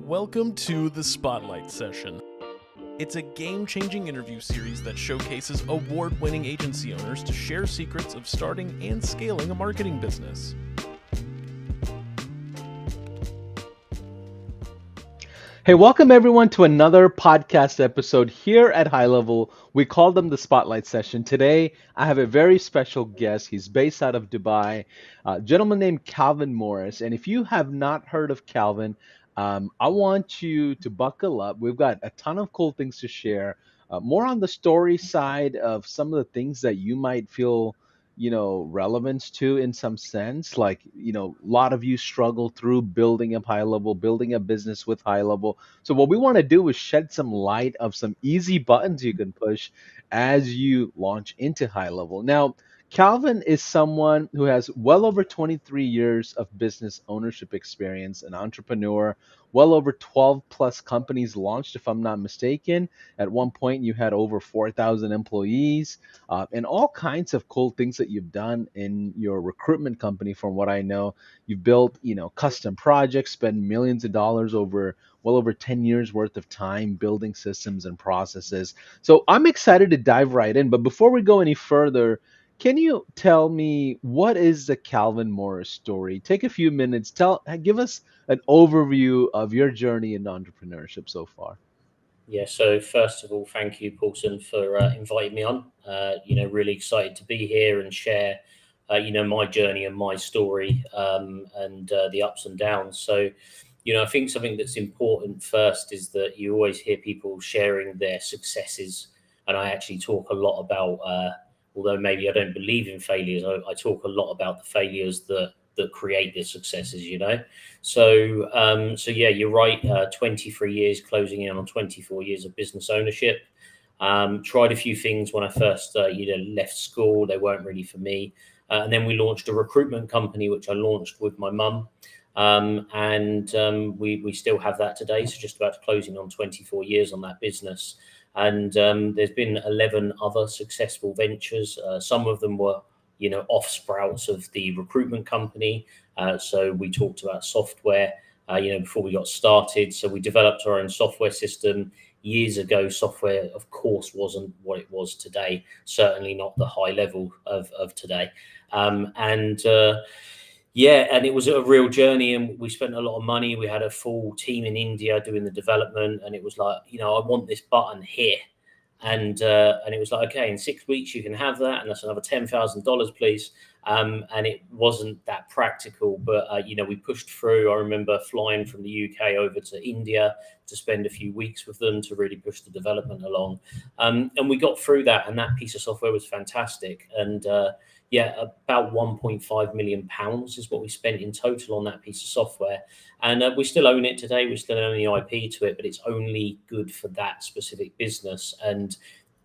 Welcome to the Spotlight Session. It's a game-changing interview series that showcases award-winning agency owners to share secrets of starting and scaling a marketing business. Hey, welcome everyone to another podcast episode here at HighLevel. We call them the Spotlight Session. Today, I have a very special guest. He's based out of Dubai, a gentleman named Kalvin Morris. And if you have not heard of Kalvin, I want you to buckle up. We've got a ton of cool things to share, more on the story side of some of the things that you might feel relevance to in some sense. Like, a lot of you struggle through building up HighLevel, building a business with HighLevel. So what we want to do is shed some light of some easy buttons you can push as you launch into HighLevel. Now, Kalvin is someone who has well over 23 years of business ownership experience, an entrepreneur, well over 12 plus companies launched, if I'm not mistaken. At one point, you had over 4,000 employees, and all kinds of cool things that you've done in your recruitment company. From what I know, you've built, custom projects, spent millions of dollars over well over 10 years worth of time building systems and processes. So I'm excited to dive right in. But before we go any further, can you tell me what is the Kalvin Morris story? Take a few minutes. Give us an overview of your journey in entrepreneurship so far. Yeah, so first of all, thank you, Paulson, for inviting me on. Really excited to be here and share, my journey and my story, and the ups and downs. So, I think something that's important first is that you always hear people sharing their successes. And I actually talk a lot about, although maybe I don't believe in failures, I talk a lot about the failures that create the successes, So yeah, you're right. 23 years, closing in on 24 years of business ownership. Tried a few things when I first, left school. They weren't really for me. And then we launched a recruitment company, which I launched with my mum. We still have that today. So just about closing on 24 years on that business. And there's been 11 other successful ventures. Some of them were off sprouts of the recruitment company. So we talked about software, before we got started. So we developed our own software system years ago. Software, of course, wasn't what it was today. Certainly not the high level of today. And it was a real journey, and we spent a lot of money. We had a full team in India doing the development, and it was like, I want this button here. And it was like, okay, in 6 weeks you can have that, and that's another $10,000, please. And it wasn't that practical, but we pushed through. I remember flying from the UK over to India to spend a few weeks with them to really push the development along. And we got through that, and that piece of software was fantastic. And about £1.5 million is what we spent in total on that piece of software. And we still own it today. We still own the IP to it, but it's only good for that specific business. And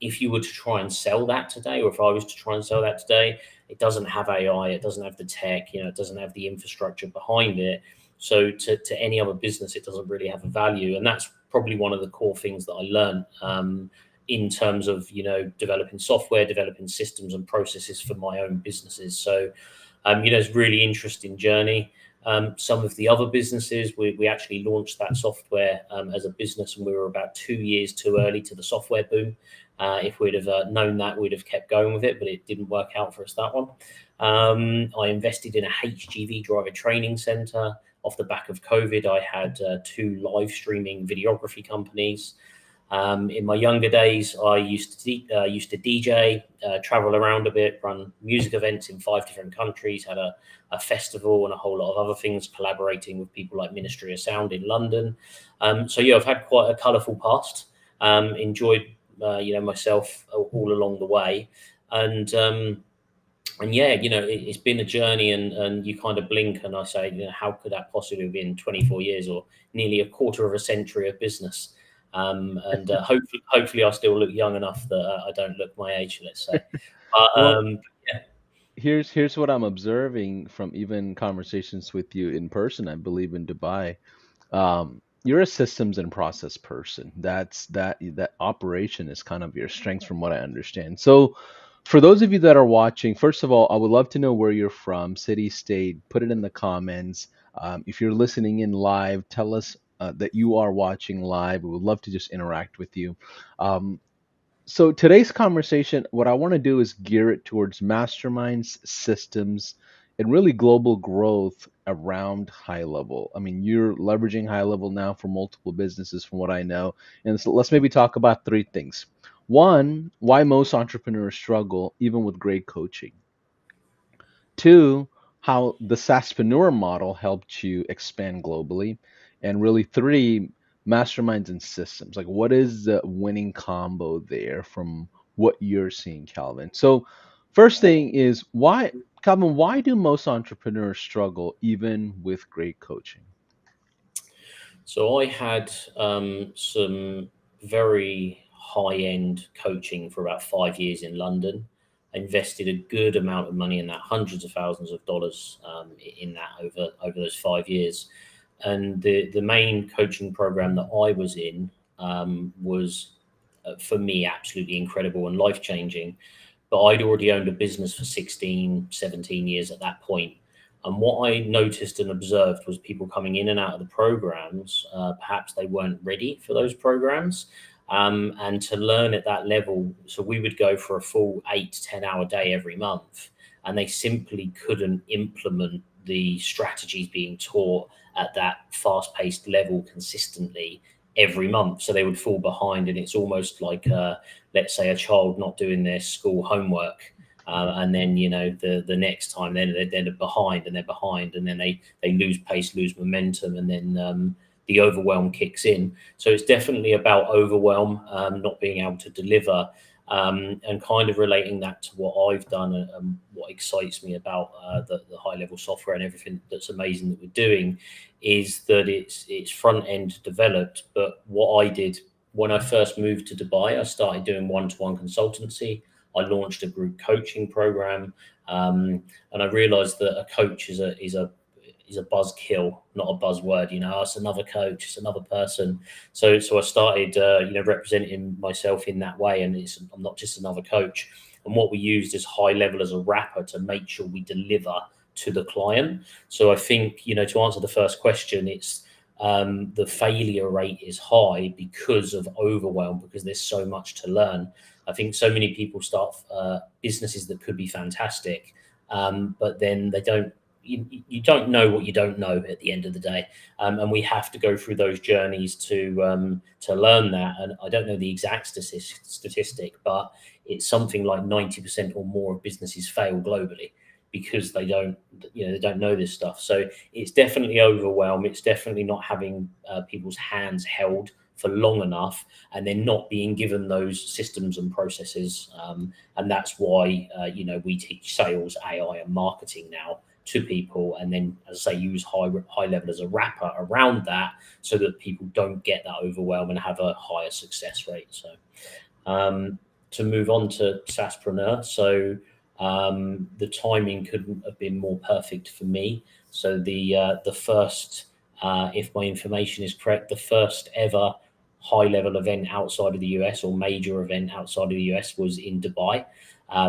if you were to try and sell that today, or if I was to try and sell that today, it doesn't have AI, it doesn't have the tech, it doesn't have the infrastructure behind it. So to any other business, it doesn't really have a value. And that's probably one of the core things that I learned in terms of, developing software, developing systems and processes for my own businesses. So, it's a really interesting journey. Some of the other businesses, we actually launched that software as a business, and we were about 2 years too early to the software boom. If we'd have known that, we'd have kept going with it, but it didn't work out for us, that one. I invested in a HGV driver training center. Off the back of COVID, I had 2 live streaming videography companies. In my younger days, I used to DJ, travel around a bit, run music events in 5 different countries, had a festival and a whole lot of other things, collaborating with people like Ministry of Sound in London. I've had quite a colourful past. Enjoyed, myself all along the way. It's been a journey, and you kind of blink and I say, how could that possibly have been 24 years or nearly a quarter of a century of business? Hopefully I still look young enough that I don't look my age, let's say. Here's what I'm observing from even conversations with you in person, I believe in Dubai. You're a systems and process person. That operation is kind of your strength from what I understand. So for those of you that are watching, first of all, I would love to know where you're from, city, state, put it in the comments. If you're listening in live, tell us that you are watching live. We would love to just interact with you. Um, so today's conversation, what I want to do is gear it towards masterminds, systems, and really global growth around HighLevel. I mean, you're leveraging HighLevel now for multiple businesses, from what I know. And so let's maybe talk about three things. One, why most entrepreneurs struggle even with great coaching. Two, how the SaaSPRENEUR model helped you expand globally. And really, three, masterminds and systems. Like, what is the winning combo there from what you're seeing, Calvin? So, first thing is why, Calvin, why do most entrepreneurs struggle even with great coaching? So I had some very high-end coaching for about 5 years in London. I invested a good amount of money in that, hundreds of thousands of dollars in that over those 5 years. And the main coaching program that I was in was for me absolutely incredible and life-changing. But I'd already owned a business for 16, 17 years at that point. And what I noticed and observed was people coming in and out of the programs. Perhaps they weren't ready for those programs. And to learn at that level, so we would go for a full 8 to 10 hour day every month, and they simply couldn't implement the strategies being taught at that fast paced level consistently every month. So they would fall behind. And it's almost like, let's say, a child not doing their school homework. And then the next time then they're behind and they're behind, and then they lose pace, lose momentum, and then the overwhelm kicks in. So it's definitely about overwhelm, not being able to deliver, and kind of relating that to what I've done and what excites me about the HighLevel software and everything that's amazing that we're doing is that it's front end developed. But what I did when I first moved to Dubai, I started doing one-to-one consultancy. I launched a group coaching program, and I realized that a coach is a buzzkill, not a buzzword. It's another coach, it's another person. So I started, representing myself in that way, and I'm not just another coach. And what we used is HighLevel as a wrapper to make sure we deliver to the client. So I think, to answer the first question, it's the failure rate is high because of overwhelm, because there's so much to learn. I think so many people start businesses that could be fantastic, but then they don't. You don't know what you don't know at the end of the day, and we have to go through those journeys to learn that. And I don't know the exact statistic, but it's something like 90% or more of businesses fail globally because they don't know this stuff. So it's definitely overwhelm. It's definitely not having people's hands held for long enough, and then not being given those systems and processes. And that's why we teach sales, AI, and marketing now to people, and then, as I say, use HighLevel as a wrapper around that so that people don't get that overwhelm and have a higher success rate. So to move on to SaaSPRENEUR, so the timing couldn't have been more perfect for me. So the first, if my information is correct, the first ever HighLevel event outside of the US, or major event outside of the US, was in Dubai,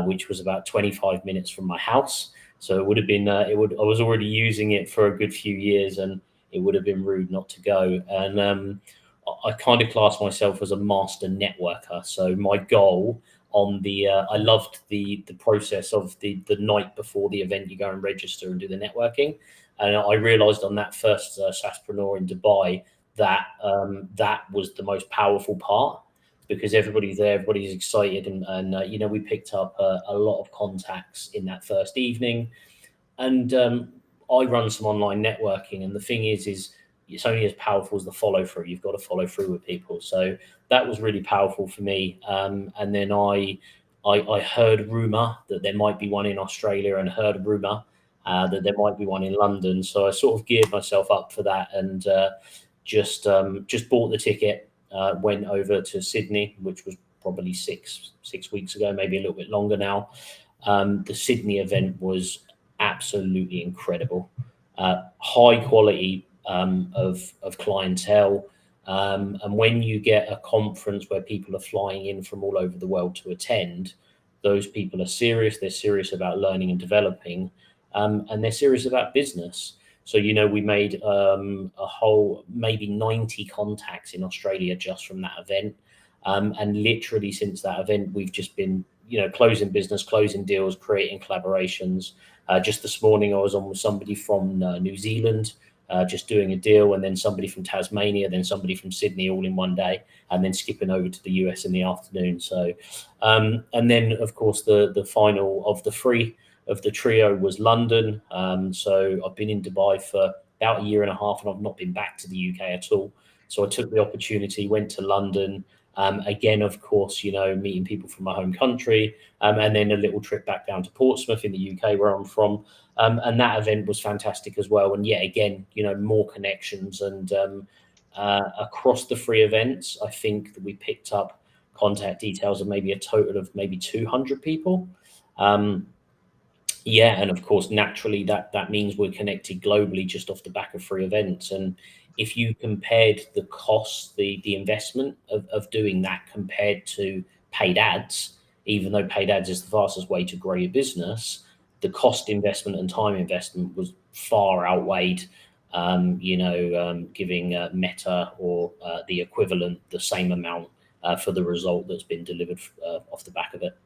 which was about 25 minutes from my house. So it would have been, I was already using it for a good few years, and it would have been rude not to go. And I kind of class myself as a master networker. So my goal on I loved the process of the night before the event, you go and register and do the networking. And I realized on that first SaaSPRENEUR in Dubai that that was the most powerful part, because everybody's there, everybody's excited, and we picked up a lot of contacts in that first evening. And I run some online networking, and the thing is it's only as powerful as the follow through. You've got to follow through with people. So that was really powerful for me. And then I heard rumor that there might be one in Australia, and heard rumor that there might be one in London. So I sort of geared myself up for that, and just bought the ticket. Went over to Sydney, which was probably six weeks ago, maybe a little bit longer now. The Sydney event was absolutely incredible. High quality of clientele. And when you get a conference where people are flying in from all over the world to attend, those people are serious. They're serious about learning and developing, and they're serious about business. So, we made a whole maybe 90 contacts in Australia just from that event. And literally since that event, we've just been, closing business, closing deals, creating collaborations. Just this morning, I was on with somebody from New Zealand, just doing a deal, and then somebody from Tasmania, then somebody from Sydney, all in one day, and then skipping over to the US in the afternoon. So, and then of course the final of the three of the trio was London. So I've been in Dubai for about a year and a half, and I've not been back to the UK at all. So I took the opportunity, went to London. Again, of course, meeting people from my home country, and then a little trip back down to Portsmouth in the UK, where I'm from. And that event was fantastic as well. And yet again, more connections. And across the three events, I think that we picked up contact details of maybe a total of maybe 200 people. And of course, naturally, that means we're connected globally just off the back of three events. And if you compared the cost, the investment of doing that compared to paid ads, even though paid ads is the fastest way to grow your business, the cost investment and time investment was far outweighed, giving Meta or the equivalent the same amount for the result that's been delivered off the back of it.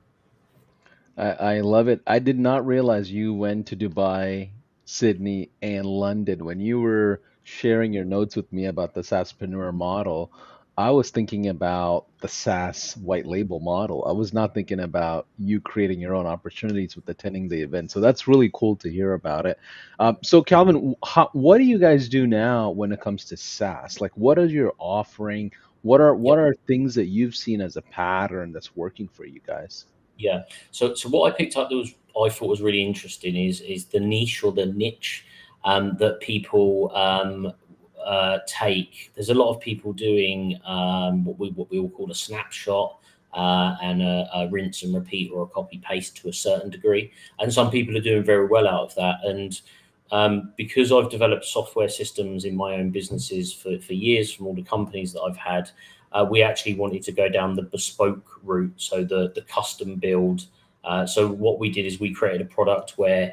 I love it. I did not realize you went to Dubai, Sydney, and London. When you were sharing your notes with me about the SaaSPRENEUR model, I was thinking about the SaaS white label model. I was not thinking about you creating your own opportunities with attending the event. So that's really cool to hear about it. So Kalvin, what do you guys do now when it comes to SaaS? Like, what are you offering? What are things that you've seen as a pattern that's working for you guys? Yeah. So what I picked up that I thought was really interesting is the niche or the niche that people take. There's a lot of people doing what we all call a snapshot and a rinse and repeat or a copy paste to a certain degree. And some people are doing very well out of that. And because I've developed software systems in my own businesses for years from all the companies that I've had, we actually wanted to go down the bespoke route, so the custom build. So what we did is we created a product where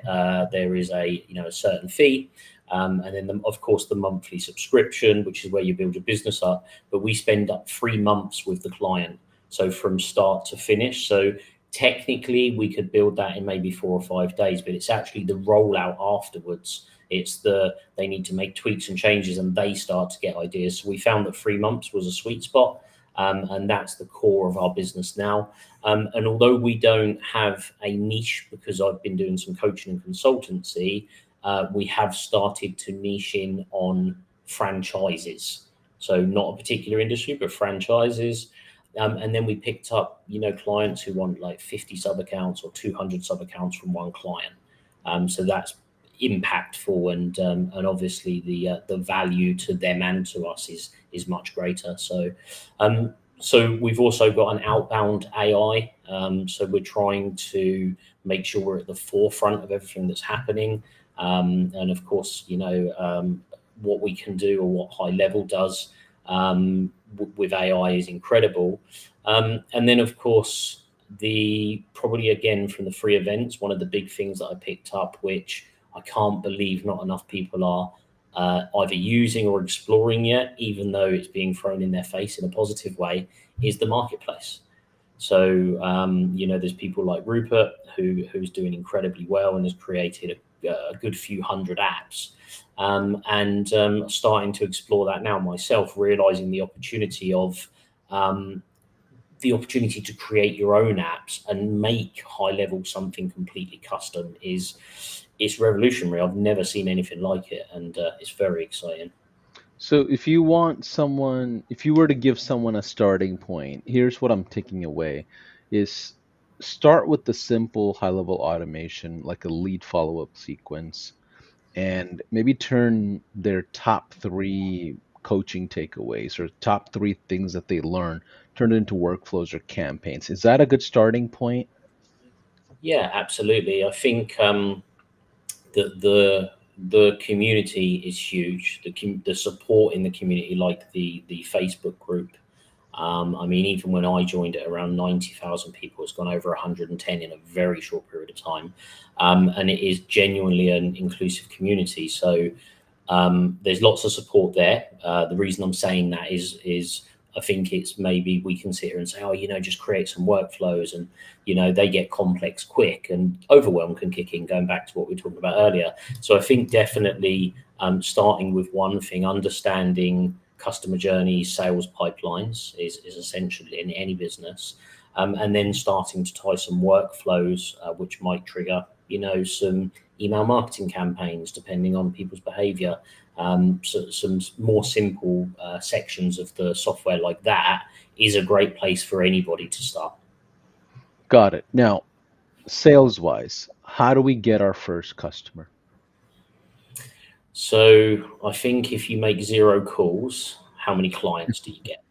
there is a certain fee, and then of course the monthly subscription, which is where you build your business up. But we spend up 3 months with the client, so from start to finish. So technically we could build that in maybe 4 or 5 days, but it's actually the rollout afterwards. It's they need to make tweaks and changes, and they start to get ideas. So we found that 3 months was a sweet spot, and that's the core of our business now. And although we don't have a niche, because I've been doing some coaching and consultancy, we have started to niche in on franchises. So not a particular industry, but franchises. And then we picked up, clients who want like 50 sub accounts or 200 sub accounts from one client. So that's impactful, and obviously the value to them and to us is much greater. So we've also got an outbound AI. So we're trying to make sure we're at the forefront of everything that's happening. And of course, what we can do, or what HighLevel does with AI, is incredible. And then of course, probably again from the free events, one of the big things that I picked up, which I can't believe not enough people are either using or exploring yet, even though it's being thrown in their face in a positive way, is the marketplace. So, there's people like Rupert who's doing incredibly well and has created a good few hundred apps. And starting to explore that now myself, realizing the opportunity to create your own apps and make HighLevel something completely custom it's revolutionary. I've never seen anything like it, and it's very exciting. So if you were to give someone a starting point, here's what I'm taking away is start with the simple high level automation, like a lead follow-up sequence, and maybe turn their top 3 coaching takeaways or top 3 things that they learn, turn it into workflows or campaigns. Is that a good starting point? Yeah, absolutely. I think the community is huge. The support in the community, like the Facebook group. Even when I joined it, around 90,000 people. It's gone over 110 in a very short period of time, and it is genuinely an inclusive community. So There's lots of support there. The reason I'm saying that is I think it's maybe we can sit here and say, oh, just create some workflows, and they get complex quick, and overwhelm can kick in, going back to what we were talking about earlier. So I think definitely starting with one thing, understanding customer journeys, sales pipelines is essential in any business, and then starting to tie some workflows which might trigger some email marketing campaigns depending on people's behavior. So some more simple sections of the software like that is a great place for anybody to start. Got it. Now, sales wise, how do we get our first customer? So I think if you make 0 calls, how many clients do you get?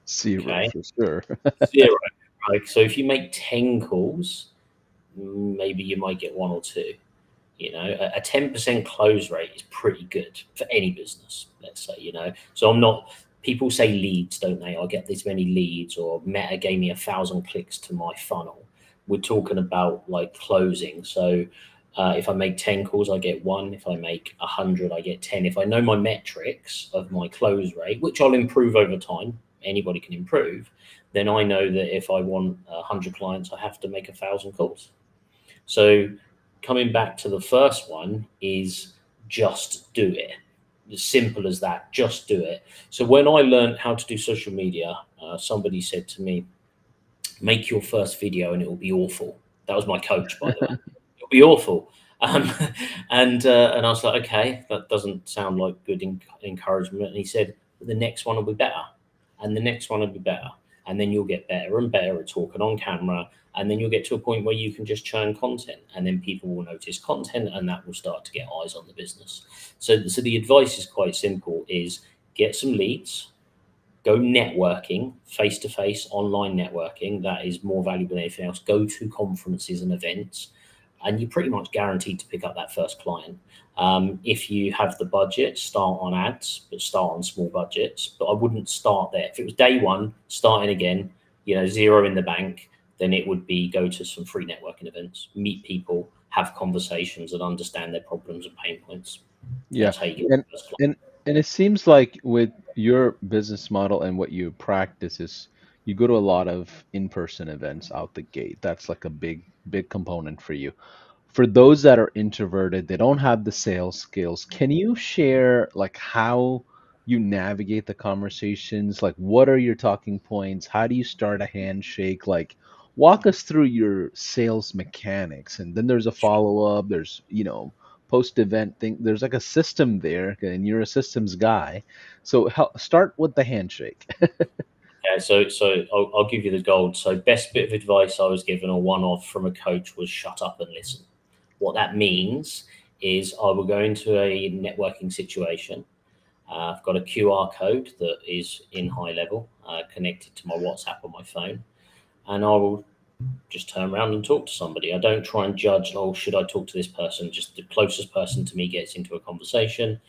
0 Okay, for sure. 0. Right. So if you make 10 calls, maybe you might get 1 or 2. A 10% close rate is pretty good for any business, let's say. So people say leads, don't they? I get this many leads, or Meta gave me 1,000 clicks to my funnel. We're talking about like closing. So if I make 10 calls, I get 1. If I make 100, I get 10. If I know my metrics of my close rate, which I'll improve over time, anybody can improve, then I know that if I want 100 clients, I have to make 1,000 calls. So coming back to the first one is just do it. As simple as that, just do it. So when I learned how to do social media, somebody said to me, make your first video and it will be awful. That was my coach, by the way. It'll be awful. And I was like, okay, that doesn't sound like good encouragement. And he said, the next one will be better. And the next one will be better. And then you'll get better and better at talking on camera. And then you'll get to a point where you can just churn content, and then people will notice content, and that will start to get eyes on the business. So the advice is quite simple, is get some leads, go networking, face-to-face, online networking. That is more valuable than anything else. Go to conferences and events, and you're pretty much guaranteed to pick up that first client. If you have the budget, start on ads, but start on small budgets. But I wouldn't start there. If it was day one, starting again, 0 in the bank, then it would be go to some free networking events, meet people, have conversations, and understand their problems and pain points. Yeah. That's how you get And the first client. and it seems like with your business model and what you practice is you go to a lot of in-person events out the gate. That's like a big component for you. For those that are introverted, they don't have the sales skills. Can you share like how you navigate the conversations? Like what are your talking points? How do you start a handshake? Like walk us through your sales mechanics. And then there's a follow-up, there's, post-event thing. There's like a system there, and you're a systems guy. So start with the handshake. Yeah, so I'll give you the gold. So best bit of advice I was given, a one-off from a coach, was shut up and listen. What that means is I will go into a networking situation. I've got a QR code that is in HighLevel connected to my WhatsApp on my phone, and I will just turn around and talk to somebody. I don't try and judge, oh, should I talk to this person? Just the closest person to me gets into a conversation.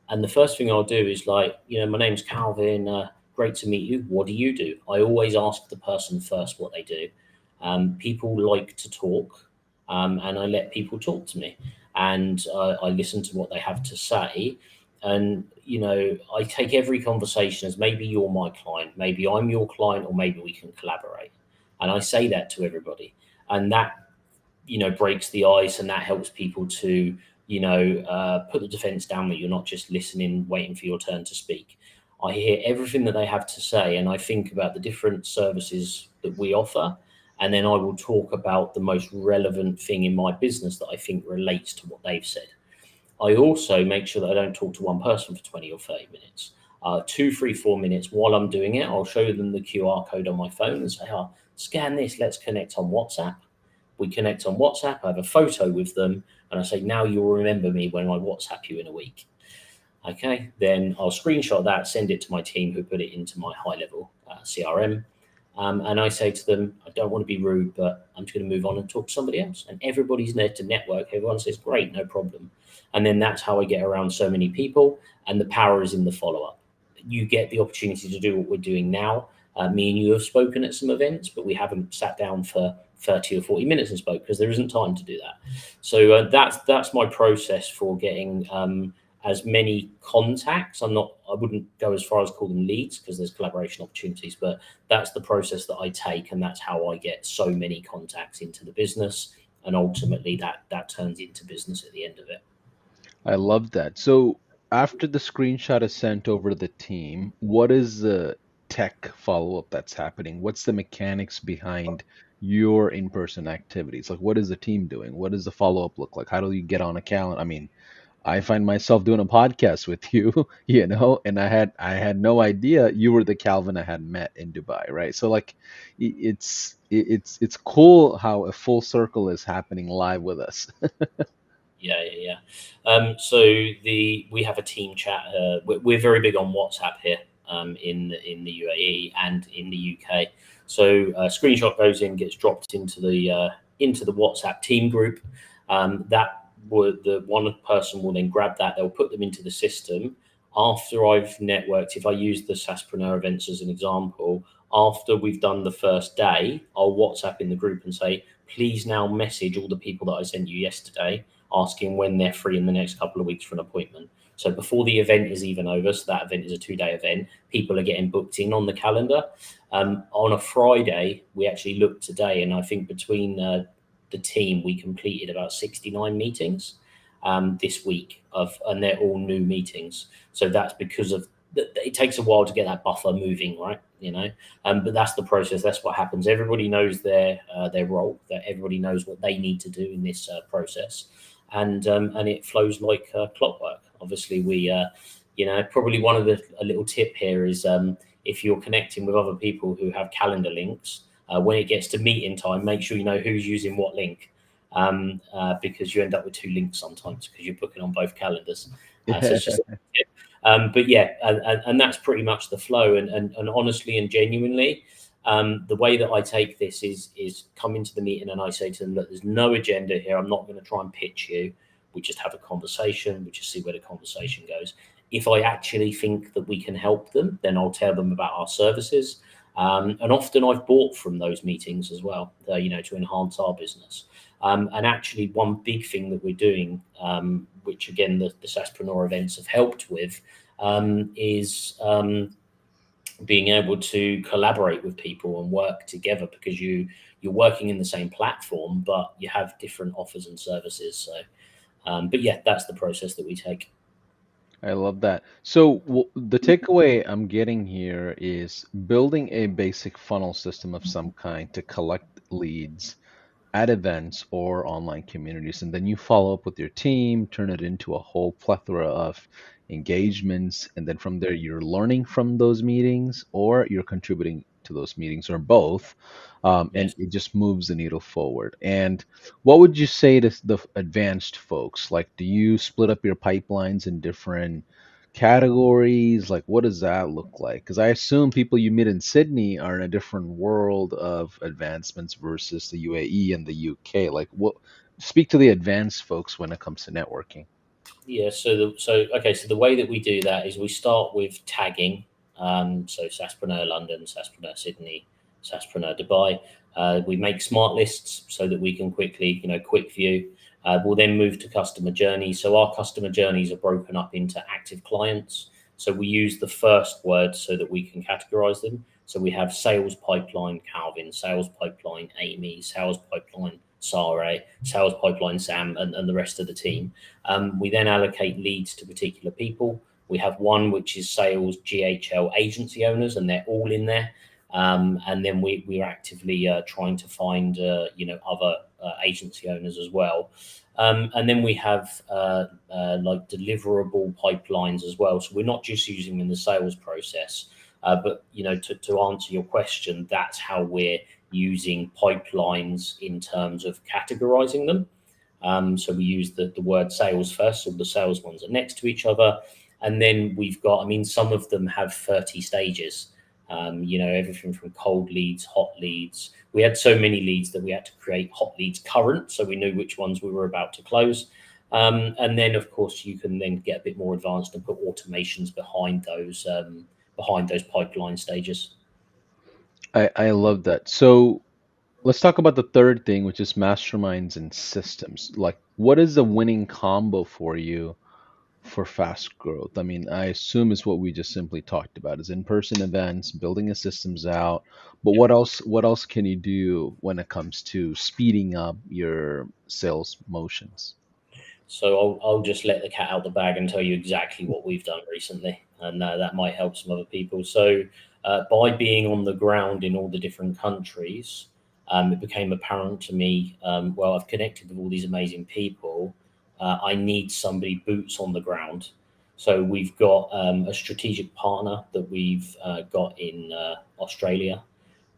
And the first thing I'll do is like, my name's Kalvin. Great to meet you. What do you do? I always ask the person first what they do. People like to talk, and I let people talk to me. And I listen to what they have to say. And, I take every conversation as maybe you're my client, maybe I'm your client, or maybe we can collaborate. And I say that to everybody. And that, breaks the ice, and that helps people to, put the defense down, that you're not just listening, waiting for your turn to speak. I hear everything that they have to say, and I think about the different services that we offer. And then I will talk about the most relevant thing in my business that I think relates to what they've said. I also make sure that I don't talk to one person for 20 or 30 minutes. 2, 3, 4 minutes while I'm doing it, I'll show them the QR code on my phone and say, oh, scan this, let's connect on WhatsApp. We connect on WhatsApp, I have a photo with them, and I say, now you'll remember me when I WhatsApp you in a week. Okay, then I'll screenshot that, send it to my team who put it into my HighLevel CRM. And I say to them, I don't want to be rude, but I'm just going to move on and talk to somebody else. And everybody's there to network. Everyone says, great, no problem. And then that's how I get around so many people. And the power is in the follow-up. You get the opportunity to do what we're doing now. Me and you have spoken at some events, but we haven't sat down for 30 or 40 minutes and spoke because there isn't time to do that. So that's my process for getting as many contacts. I wouldn't go as far as call them leads because there's collaboration opportunities, but that's the process that I take, and that's how I get so many contacts into the business, and ultimately that turns into business at the end of it. I love that. So after the screenshot is sent over to the team, what is the tech follow-up that's happening? What's the mechanics behind your in-person activities? Like, what is the team doing? What does the follow-up look like? How do you get on a calendar? I mean, I find myself doing a podcast with you, and I had no idea you were the Calvin I had met in Dubai, right? So like, it's cool how a full circle is happening live with us. Yeah. So we have a team chat. We're very big on WhatsApp here in the UAE and in the UK. So a screenshot goes in, gets dropped into the WhatsApp team group. That would the one person will then grab that. They'll put them into the system. After I've networked, if I use the SaaSPRENEUR events as an example, after we've done the first day, I'll WhatsApp in the group and say, please now message all the people that I sent you yesterday, asking when they're free in the next couple of weeks for an appointment. So before the event is even over, so that event is a 2-day event, people are getting booked in on the calendar. On a Friday, we actually looked today, and I think between the team, we completed about 69 meetings this week, and they're all new meetings. So that's because of it takes a while to get that buffer moving, right? But that's the process. That's what happens. Everybody knows their role. That everybody knows what they need to do in this process, and it flows like clockwork. Obviously, we probably one of a little tip here is if you're connecting with other people who have calendar links, when it gets to meeting time, make sure you know who's using what link, because you end up with 2 links sometimes because you're booking on both calendars. So it's just a tip. But yeah, and that's pretty much the flow. And honestly and genuinely, the way that I take this is come into the meeting and I say to them, look, there's no agenda here. I'm not going to try and pitch you. We just have a conversation. We just see where the conversation goes. If I actually think that we can help them, then I'll tell them about our services. And often I've bought from those meetings as well, to enhance our business. And actually, one big thing that we're doing, which again the SaaSPRENEUR events have helped with, is being able to collaborate with people and work together, because you're working in the same platform, but you have different offers and services. So, but yeah, that's the process that we take. I love that. So the takeaway I'm getting here is building a basic funnel system of some kind to collect leads at events or online communities, and then you follow up with your team, turn it into a whole plethora of engagements, and then from there you're learning from those meetings or you're contributing to those meetings or both, and Yes. it just moves the needle forward. And what would you say to the advanced folks? Like, do you split up your pipelines in different categories? Like, what does that look like? Because I assume people you meet in Sydney are in a different world of advancements versus the UAE and the UK. Like, what? Speak to the advanced folks when it comes to networking. Yeah. So the way that we do that is we start with tagging. So SaaSPRENEUR London, SaaSPRENEUR Sydney, SaaSPRENEUR Dubai. We make smart lists so that we can quickly, quick view. We'll then move to customer journeys. So our customer journeys are broken up into active clients. So we use the first word so that we can categorize them. So we have sales pipeline Kalvin, sales pipeline Amy, sales pipeline Sare, sales pipeline Sam, and the rest of the team. We then allocate leads to particular people. We have one which is sales GHL agency owners, and they're all in there. And then we're actively trying to find other agency owners as well. And then we have like deliverable pipelines as well. So we're not just using them in the sales process, but to answer your question, that's how we're using pipelines in terms of categorizing them. So we use the word sales first, so the sales ones are next to each other. And then we've got, some of them have 30 stages, everything from cold leads, hot leads. We had so many leads that we had to create hot leads current, so we knew which ones we were about to close. And then, of course, you can then get a bit more advanced and put automations behind those pipeline stages. I love that. So let's talk about the third thing, which is masterminds and systems. Like, what is the winning combo for you for fast growth? I mean, I assume it's what we just simply talked about, is in-person events, building the systems out. But what else can you do when it comes to speeding up your sales motions? So I'll just let the cat out the bag and tell you exactly what we've done recently, and that might help some other people. So by being on the ground in all the different countries, it became apparent to me. Well, I've connected with all these amazing people. I need somebody boots on the ground. So we've got a strategic partner that we've got in Australia.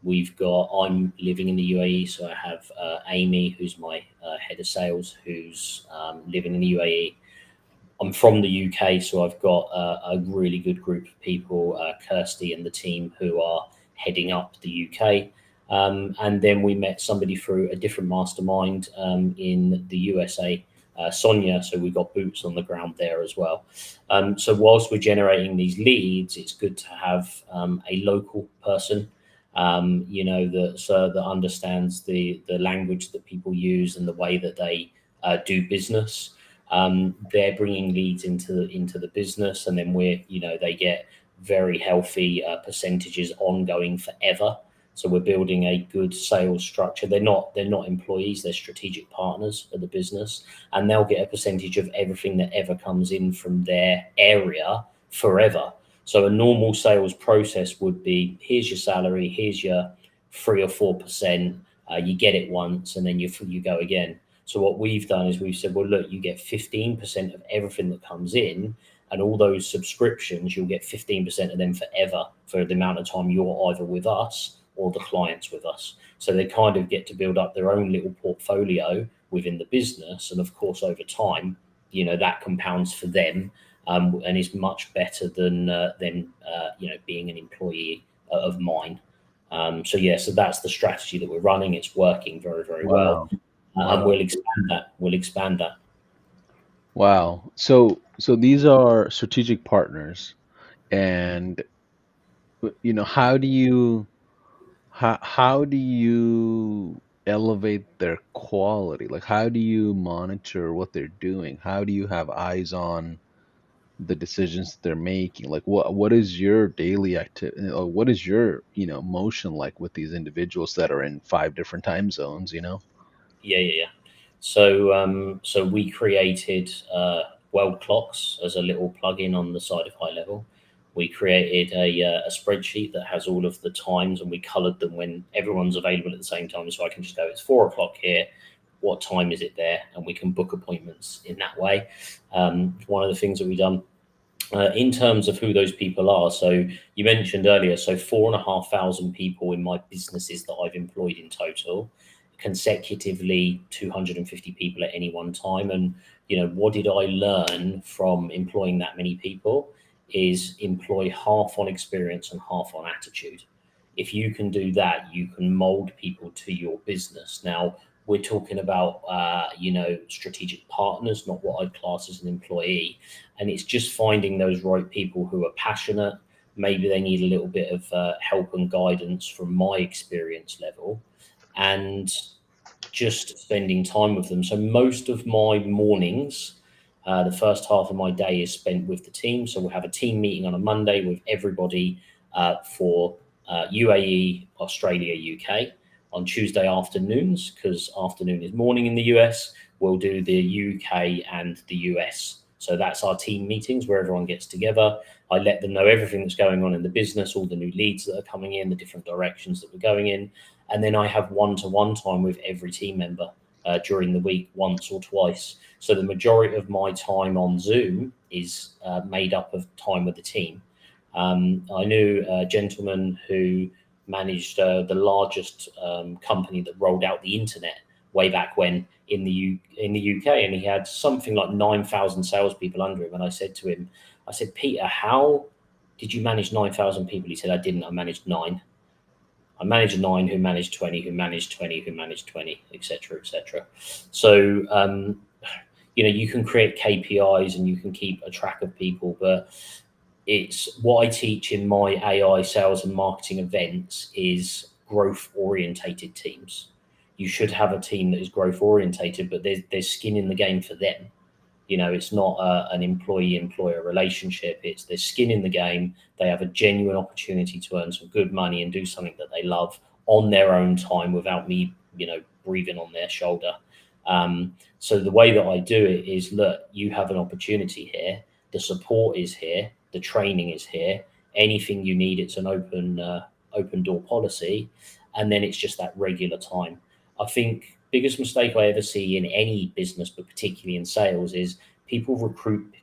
I'm living in the UAE, so I have Amy, who's my head of sales, who's living in the UAE. I'm from the UK, so I've got a really good group of people, Kirsty and the team, who are heading up the UK. And then we met somebody through a different mastermind in the USA, Sonia. So we've got boots on the ground there as well. So whilst we're generating these leads, it's good to have a local person, that understands the language that people use and the way that they do business. They're bringing leads into the business, and then they get very healthy percentages ongoing forever. So we're building a good sales structure. They're not employees; they're strategic partners of the business, and they'll get a percentage of everything that ever comes in from their area forever. So a normal sales process would be: here's your salary, here's your 3 or 4%. You get it once, and then you go again. So what we've done is we've said, well, look, you get 15% of everything that comes in, and all those subscriptions, you'll get 15% of them forever for the amount of time you're either with us or the clients with us. So they kind of get to build up their own little portfolio within the business. And of course, over time, that compounds for them, and is much better than being an employee of mine. So that's the strategy that we're running. It's working very, very well. Wow. And Wow. we'll expand that. Wow. So these are strategic partners, and how do you elevate their quality? Like, how do you monitor what they're doing? How do you have eyes on the decisions they're making? Like, what is your daily activity, or what is your motion like with these individuals that are in five different time zones? Yeah. So we created world clocks as a little plugin on the side of HighLevel. We created a spreadsheet that has all of the times, and we coloured them when everyone's available at the same time. So I can just go, it's 4 o'clock here. What time is it there? And we can book appointments in that way. One of the things that we've done in terms of who those people are. So you mentioned earlier, so 4,500 people in my businesses that I've employed in total, consecutively 250 people at any one time. And what did I learn from employing that many people? Is employ half on experience and half on attitude. If you can do that, you can mold people to your business. Now, we're talking about strategic partners, not what I'd class as an employee. And it's just finding those right people who are passionate. Maybe they need a little bit of help and guidance from my experience level, and just spending time with them. So most of my mornings, the first half of my day is spent with the team. So we'll have a team meeting on a Monday with everybody for UAE, Australia, UK. On Tuesday afternoons, because afternoon is morning in the US, we'll do the UK and the US. So that's our team meetings where everyone gets together. I let them know everything that's going on in the business, all the new leads that are coming in, the different directions that we're going in. And then I have one-to-one time with every team member during the week, once or twice. So the majority of my time on Zoom is made up of time with the team. I knew a gentleman who managed the largest company that rolled out the internet way back when in the UK, and he had something like 9,000 salespeople under him. And I said to him, Peter, how did you manage 9,000 people? He said, I didn't. I managed 9. I managed 9 who managed 20, who managed 20, who managed 20, etc., etc. So you can create KPIs and you can keep a track of people, but it's what I teach in my AI sales and marketing events is growth orientated teams. You should have a team that is growth orientated, but there's skin in the game for them. It's not an employee-employer relationship. It's their skin in the game. They have a genuine opportunity to earn some good money and do something that they love on their own time without me, breathing on their shoulder. So the way that I do it is, look, you have an opportunity here. The support is here. The training is here. Anything you need, it's an open door policy. And then it's just that regular time. I think biggest mistake I ever see in any business, but particularly in sales, is people recruit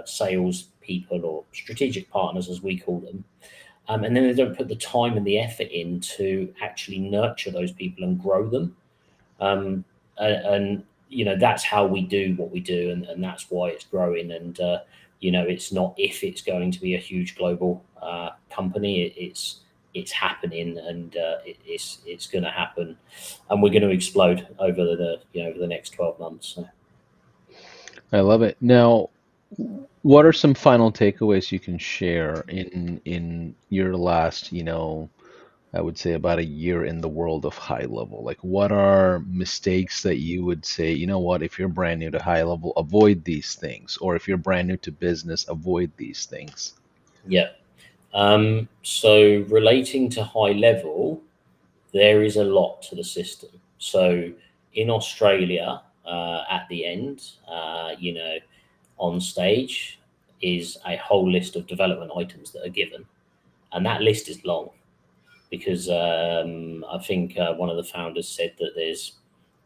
sales people or strategic partners, as we call them. And then they don't put the time and the effort in to actually nurture those people and grow them. And that's how we do what we do, and that's why it's growing. And it's not if it's going to be a huge global company. It's happening, and it's going to happen, and we're going to explode over the next 12 months. So. I love it. Now, what are some final takeaways you can share in your last, I would say about a year in the world of HighLevel? Like, what are mistakes that you would say, if you're brand new to HighLevel, avoid these things, or if you're brand new to business, avoid these things? Yeah. So relating to HighLevel, there is a lot to the system. So in Australia, at the end, on stage is a whole list of development items that are given. And that list is long because I think one of the founders said that there's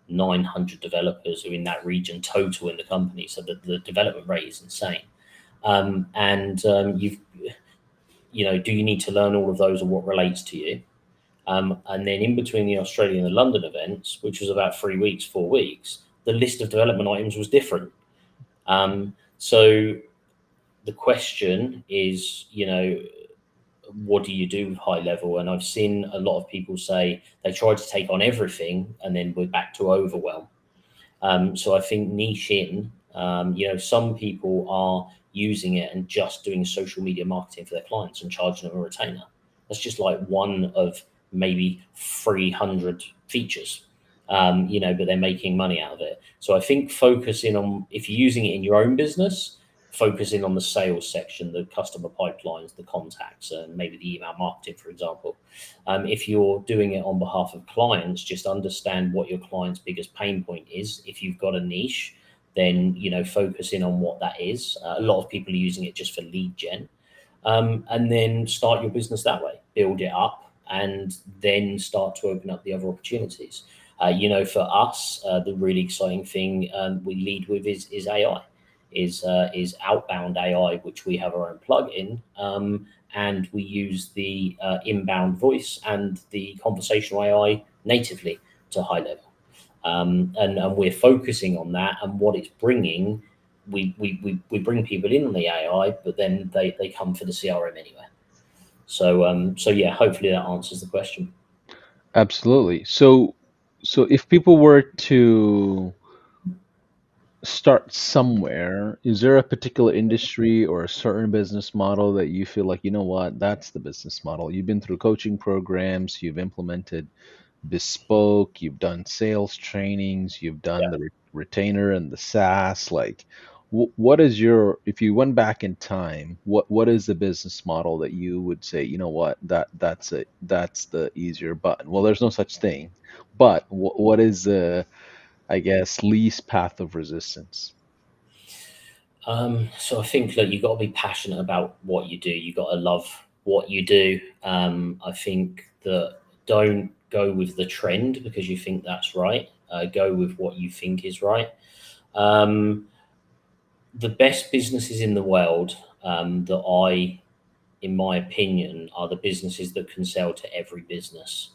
900 developers who are in that region total in the company. So the development rate is insane. Do you need to learn all of those or what relates to you? And then in between the Australian and the London events, which was about 4 weeks, the list of development items was different. So the question is, what do you do with HighLevel? And I've seen a lot of people say they try to take on everything and then we're back to overwhelm. So I think niche in, some people are using it and just doing social media marketing for their clients and charging them a retainer. That's just like one of maybe 300 features, but they're making money out of it. So I think focusing on, if you're using it in your own business, focusing on the sales section, the customer pipelines, the contacts, and maybe the email marketing, for example. If you're doing it on behalf of clients, just understand what your client's biggest pain point is. If you've got a niche, then, focus in on what that is. A lot of people are using it just for lead gen. And then start your business that way, build it up, and then start to open up the other opportunities. For us, the really exciting thing we lead with is AI, is outbound AI, which we have our own plugin, and we use the inbound voice and the conversational AI natively to HighLevel. And we're focusing on that and what it's bringing. We bring people in on the AI, but then they come for the CRM anyway. So yeah, hopefully that answers the question. Absolutely. So if people were to start somewhere, is there a particular industry or a certain business model that you feel like, that's the business model? You've been through coaching programs, you've implemented bespoke, you've done sales trainings, you've done the retainer and the SaaS. Like, what is if you went back in time, what is the business model that you would say, that's the easier button? Well, there's no such thing, but what is the, I guess, least path of resistance? So I think that you've got to be passionate about what you do. You've got to love what you do. I think that don't go with the trend because you think that's right. Go with what you think is right. The best businesses in the world in my opinion, are the businesses that can sell to every business.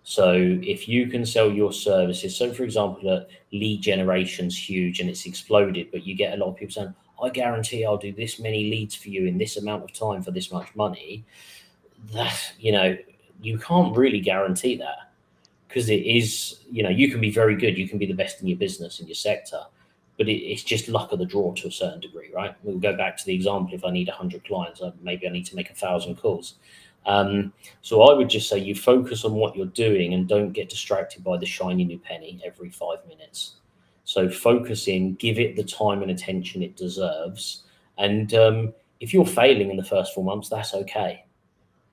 So if you can sell your services, so for example, lead generation's huge and it's exploded, but you get a lot of people saying, I guarantee I'll do this many leads for you in this amount of time for this much money. That, you can't really guarantee that because it is, you can be very good. You can be the best in your business, in your sector, but it's just luck of the draw to a certain degree, right? We'll go back to the example. If I need 100 clients, maybe I need to make 1,000 calls. So I would just say you focus on what you're doing and don't get distracted by the shiny new penny every 5 minutes. So focus in, give it the time and attention it deserves. And if you're failing in the first 4 months, that's okay.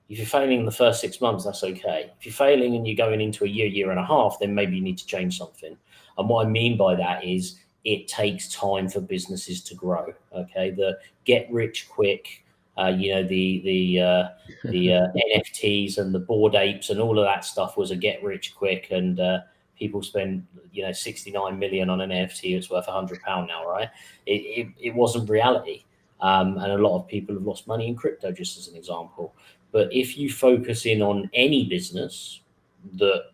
If you're failing in the first 6 months, that's okay. If you're failing and you're going into a year and a half, then maybe you need to change something. And what I mean by that is it takes time for businesses to grow. Okay, the get rich quick, the NFTs and the Bored Apes and all of that stuff was a get rich quick, and people spend 69 million on an NFT. It's worth £100 now, right? It wasn't reality, and a lot of people have lost money in crypto, just as an example. But if you focus in on any business that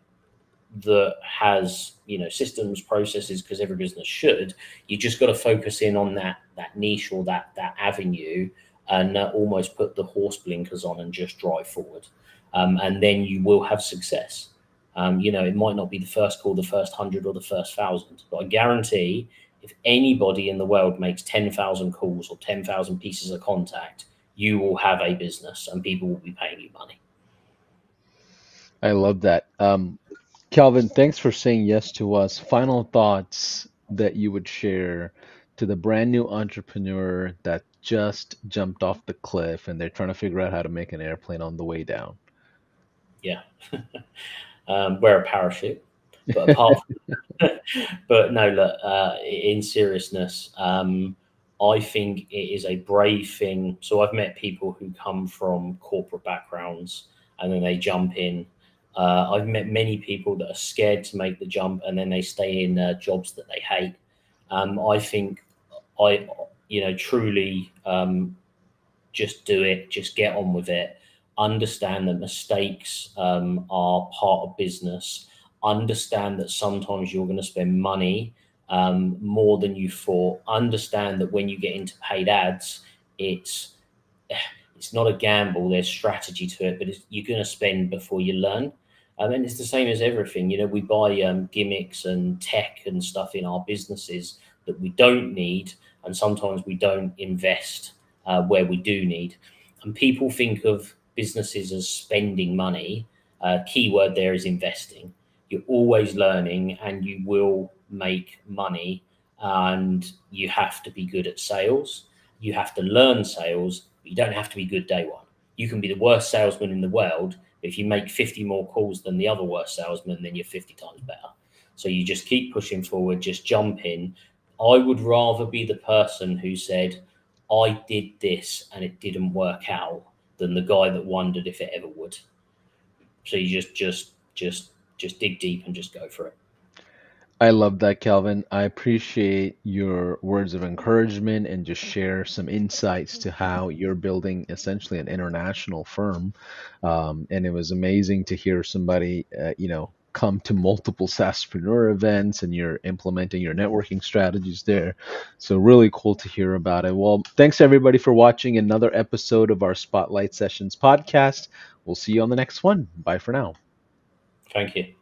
has systems, processes, because every business should, you just got to focus in on that niche or that avenue, and almost put the horse blinkers on and just drive forward, and then you will have success. It might not be the first call, the first 100 or the first 1,000, but I guarantee if anybody in the world makes 10,000 calls or 10,000 pieces of contact, you will have a business and people will be paying you money. I love that. Kalvin, thanks for saying yes to us. Final thoughts that you would share to the brand new entrepreneur that just jumped off the cliff and they're trying to figure out how to make an airplane on the way down. Yeah. Wear a parachute. But apart from, but no, look, in seriousness, I think it is a brave thing. So I've met people who come from corporate backgrounds and then they jump in. I've met many people that are scared to make the jump and then they stay in jobs that they hate. I think truly, just do it, just get on with it. Understand that mistakes are part of business. Understand that sometimes you're going to spend money more than you thought. Understand that when you get into paid ads, it's not a gamble. There's strategy to it, but you're going to spend before you learn. And it's the same as everything. We buy gimmicks and tech and stuff in our businesses that we don't need, and sometimes we don't invest where we do need. And people think of businesses as spending money. Keyword there is investing. You're always learning and you will make money, and you have to be good at sales. You have to learn sales, but you don't have to be good day one. You can be the worst salesman in the world, but if you make 50 more calls than the other worst salesman, then you're 50 times better. So you just keep pushing forward, just jump in. I would rather be the person who said, I did this and it didn't work out, than the guy that wondered if it ever would. So you just dig deep and just go for it. I love that, Kalvin. I appreciate your words of encouragement and just share some insights to how you're building essentially an international firm. And it was amazing to hear somebody, come to multiple SaaSPRENEUR events and you're implementing your networking strategies there. So really cool to hear about it. Well, thanks everybody for watching another episode of our Spotlight Sessions podcast. We'll see you on the next one. Bye for now. Thank you.